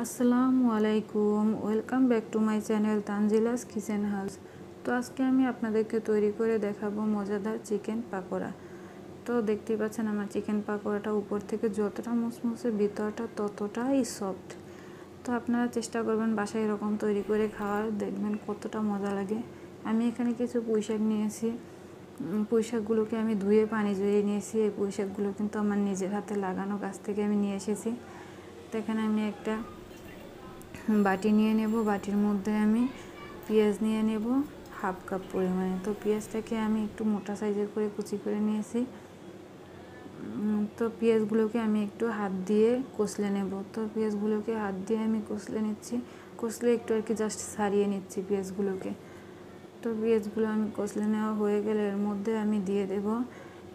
আসসালামু আলাইকুম, welcome back to my channel Tanzila's kitchen house. তো আজকে আমি আপনাদেরকে তৈরি করে দেখাবো মজাদার চিকেন পাকোড়া। তো দেখতেই পাচ্ছেন আমার চিকেন পাকোড়াটা উপর থেকে যতটা মুসমুসে ভিতরটা ততটাই সফট। তো আপনারা চেষ্টা করবেন বাসায় এরকম তৈরি করে খাওয়ার, দেখবেন কতটা মজা লাগে। আমি এখানে কিছু পুঁই শাক নিয়েছি। পুঁই শাকগুলোকে আমি ধুয়ে পানি ঝরিয়ে নিয়েছি। এই পুঁই শাকগুলো কিন্তু আমার নিজের হাতে লাগানো গাছ থেকে আমি নিয়ে এসেছি। তো এখানে আমি একটা বাটি নিয়ে নেব। বাটির মধ্যে আমি পেঁয়াজ নিয়ে নেব হাফ কাপ পরিমাণে। তো পেঁয়াজটাকে আমি একটু মোটা সাইজের করে কুচি করে নিয়েছি। তো পেঁয়াজগুলোকে আমি একটু হাত দিয়ে কষলে নেব। তো পেঁয়াজগুলোকে হাত দিয়ে আমি কষলে নিচ্ছি, কষলে একটু আর কি জাস্ট ছাড়িয়ে নিচ্ছি পেঁয়াজগুলোকে। তো পেঁয়াজগুলো আমি কষলে নেওয়া হয়ে গেলে এর মধ্যে আমি দিয়ে দেব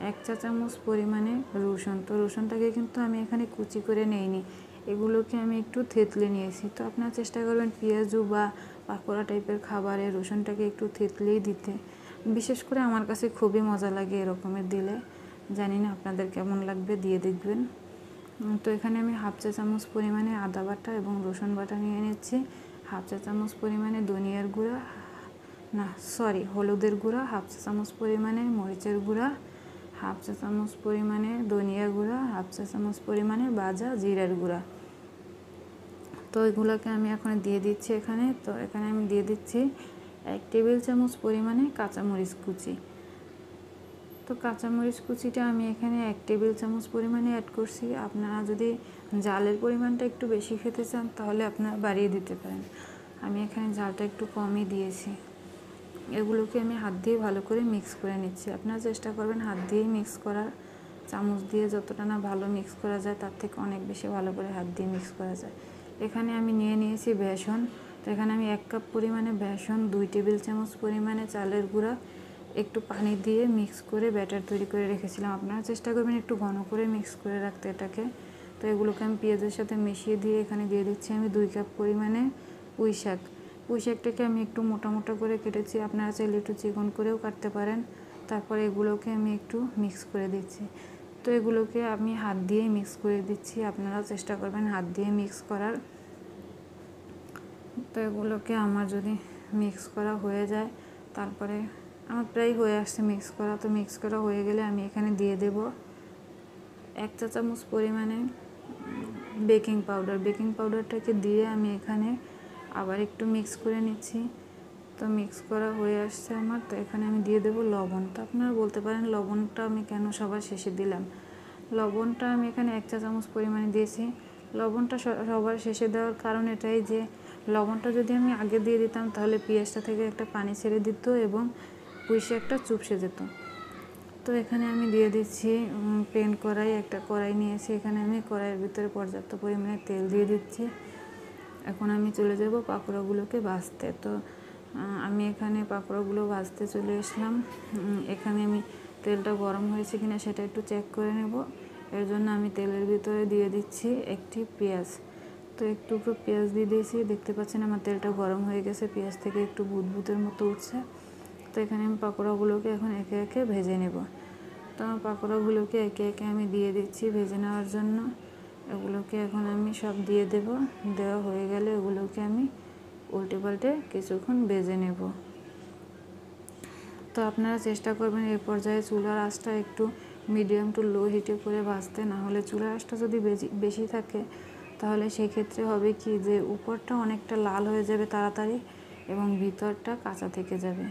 1 চা চামচ পরিমাণে রসুন। তো রসুনটাকে কিন্তু আমি এখানে কুচি করে নেইনি, এগুলোকে আমি একটু থেতলে নিয়েছি। তো আপনারা চেষ্টা করবেন পেঁয়াজু বা পাকোড়া টাইপের খাবারে রসুনটাকে একটু থেতলেই দিতে। বিশেষ করে আমার কাছে খুবই মজা লাগে এরকমের দিলে। জানি না আপনাদের কেমন লাগবে, দিয়ে দেখবেন। তো এখানে আমি হাফ চা চামচ পরিমাণে আদা বাটা এবং রসুন বাটা নিয়ে নিচ্ছি। হাফ চা চামচ পরিমাণে ধনিয়ার গুঁড়া, হলুদের গুঁড়া, হাফ চা চামচ পরিমাণে মরিচের গুঁড়া, হাফ চা চামচ পরিমাণে ধনিয়া গুঁড়া, হাফ চা চামচ পরিমাণে ভাজা জিরার গুঁড়া। তো এগুলোকে আমি এখন দিয়ে দিচ্ছি এখানে। তো এখানে আমি দিয়ে দিচ্ছি 1 টেবিল চামচ পরিমাণে কাঁচামরিচ কুচি। তো কাঁচামরিচ কুচিটা আমি এখানে 1 টেবিল চামচ পরিমাণে অ্যাড করছি। আপনারা যদি ঝালের পরিমাণটা একটু বেশি খেতে চান তাহলে আপনারা বাড়িয়ে দিতে পারেন। আমি এখানে ঝালটা একটু কমই দিয়েছি। এগুলোকে আমি হাত দিয়ে ভালো করে মিক্স করে নিচ্ছি। আপনারা চেষ্টা করবেন হাত দিয়েই মিক্স করার। চামচ দিয়ে যতটা না ভালো মিক্স করা যায় তার থেকে অনেক বেশি ভালো করে হাত দিয়ে মিক্স করা যায়। এখানে আমি নিয়ে নিয়েছি বেসন। তো এখানে আমি 1 কাপ পরিমাণে বেসন, 2 টেবিল চামচ পরিমাণে চালের গুঁড়া, একটু পানি দিয়ে মিক্স করে ব্যাটার তৈরি করে রেখেছিলাম। আপনারা চেষ্টা করবেন একটু ঘন করে মিক্স করে রাখতে এটাকে। তো এগুলোকে আমি পেঁয়াজের সাথে মিশিয়ে দিয়ে এখানে দিয়ে দিচ্ছি আমি 2 কাপ পরিমাণে পুঁই শাক। পুঁই শাকটাকে আমি একটু মোটা মোটা করে কেটেছি, আপনারা চাইলে একটু চিকন করেও কাটতে পারেন। তারপরে এগুলোকে আমি একটু মিক্স করে দিচ্ছি। তো এগুলোকে আমি হাত দিয়েই মিক্স করে দিচ্ছি, আপনারাও চেষ্টা করবেন হাত দিয়ে মিক্স করার। তো এগুলোকে আমার যদি মিক্স করা হয়ে যায়, তারপরে আমার প্রায় হয়ে আসছে মিক্স করা। তো মিক্স করা হয়ে গেলে আমি এখানে দিয়ে দেব 1 চা চামচ পরিমাণে বেকিং পাউডার। বেকিং পাউডারটাকে দিয়ে আমি এখানে আবার একটু মিক্স করে নিচ্ছি। তো মিক্স করা হয়ে আসছে আমার। তো এখানে আমি দিয়ে দেব লবণ। তো আপনারা বলতে পারেন লবণটা আমি কেন সবার শেষে দিলাম। লবণটা আমি এখানে 1 চা চামচ পরিমাণে দিয়েছি। লবণটা সবার শেষে দেওয়ার কারণ এটাই যে লবণটা যদি আমি আগে দিয়ে দিতাম তাহলে পেঁয়াজটা থেকে একটা পানি ছেড়ে দিত এবং পুঁই শাকটা চুপসে যেত। তো এখানে আমি দিয়ে দিচ্ছি প্লেন কড়াই। একটা কড়াই নিয়েছি, এখানে আমি কড়াইয়ের ভিতরে পর্যাপ্ত পরিমাণে তেল দিয়ে দিচ্ছি। এখন আমি চলে যাব পাকোড়াগুলোকে ভাজতে। তো আমি এখানে পাকোড়াগুলো ভাজতে চলে আসলাম। এখানে আমি তেলটা গরম হয়েছে কিনা সেটা একটু চেক করে নেব। এর জন্য আমি তেলের ভিতরে দিয়ে দিচ্ছি একটি পেঁয়াজ। তো একটু পেঁয়াজ দিয়ে দিয়েছি, দেখতে পাচ্ছেন আমার তেলটা গরম হয়ে গেছে, পেঁয়াজ থেকে একটু বুদবুদের মতো উঠছে। তো এখানে আমি পাকোড়াগুলোকে এখন একে একে ভেজে নেব। তো আমার পাকোড়াগুলোকে একে একে আমি দিয়ে দিচ্ছি ভেজে নেওয়ার জন্য। এগুলোকে এখন আমি সব দিয়ে দেব। দেওয়া হয়ে গেলে এগুলোকে আমি উল্টে পাল্টে কিছুক্ষণ ভেজে নেব। তো আপনারা চেষ্টা করবেন এই পর্যায়ে চুলার আঁচটা একটু মিডিয়াম টু লো হিটে করে ভাজতে। না হলে চুলার আঁচটা যদি বেশি থাকে তাহলে সেই ক্ষেত্রে হবে কি যে উপরটা অনেকটা লাল হয়ে যাবে তাড়াতাড়ি এবং ভিতরটা কাঁচা থেকে যাবে।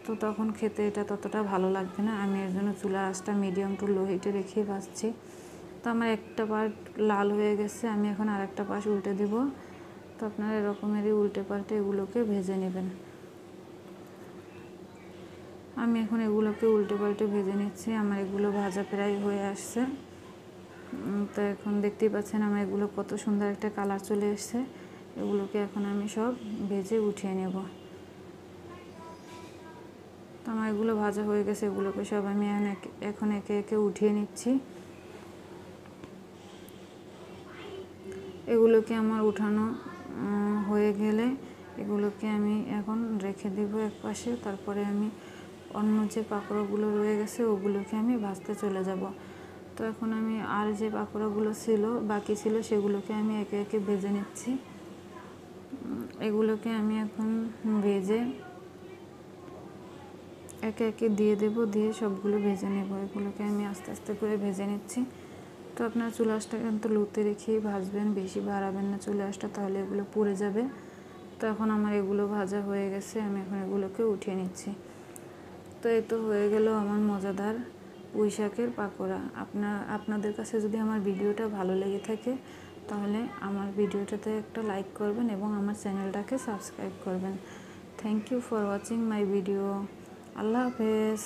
তো তখন খেতে এটা ততটা ভালো লাগবে না। আমি এর জন্য চুলার আঁচটা মিডিয়াম টু লো হিটে রেখে ভাজছি। তো আমার একটা পার্ট লাল হয়ে গেছে, আমি এখন আরেকটা পাশ উল্টে দেব। তো আপনারা এরকমেরই উল্টে পাল্টে এগুলোকে ভেজে নেবেন। আমি এখন এগুলোকে উল্টে পাল্টে ভেজে নিচ্ছি। আমার এগুলো ভাজা প্রায় হয়ে আসছে। তো এখন দেখতেই পাচ্ছেন আমার এগুলো কত সুন্দর একটা কালার চলে এসছে। এগুলোকে এখন আমি সব ভেজে উঠিয়ে নেব। তো আমার এগুলো ভাজা হয়ে গেছে, এগুলোকে সব আমি এখন একে একে উঠিয়ে নিচ্ছি। এগুলোকে আমার উঠানো হয়ে গেলে এগুলোকে আমি এখন রেখে দেব এক পাশে। তারপরে আমি অন্য যে পাকোড়াগুলো রয়ে গেছে ওগুলোকে আমি ভাজতে চলে যাব। তো এখন আমি আর যে পাকোড়াগুলো ছিল বাকি ছিল সেগুলোকে আমি একে একে ভেজে নিচ্ছি। এগুলোকে আমি এখন ভেজে একে একে দিয়ে দেব, দিয়ে সবগুলো ভেজে নেব। এগুলোকে আমি আস্তে আস্তে করে ভেজে নিচ্ছি। তো আপনার চুলা আঁচটা কিন্তু লোতে রেখেই ভাজবেন, বেশি বাড়াবেন না চুলা আঁচটা, তাহলে এগুলো পুড়ে যাবে। তো এখন আমার এগুলো ভাজা হয়ে গেছে, আমি এখন এগুলোকে উঠিয়ে নিচ্ছি। তো এই তো হয়ে গেল আমার মজাদার পুঁই শাকের পাকোড়া। আপনাদের কাছে যদি আমার ভিডিওটা ভালো লেগে থাকে তাহলে আমার ভিডিওটাতে একটা লাইক করবেন এবং আমার চ্যানেলটাকে সাবস্ক্রাইব করবেন। Thank you for watching my video. আল্লাহ হাফেজ।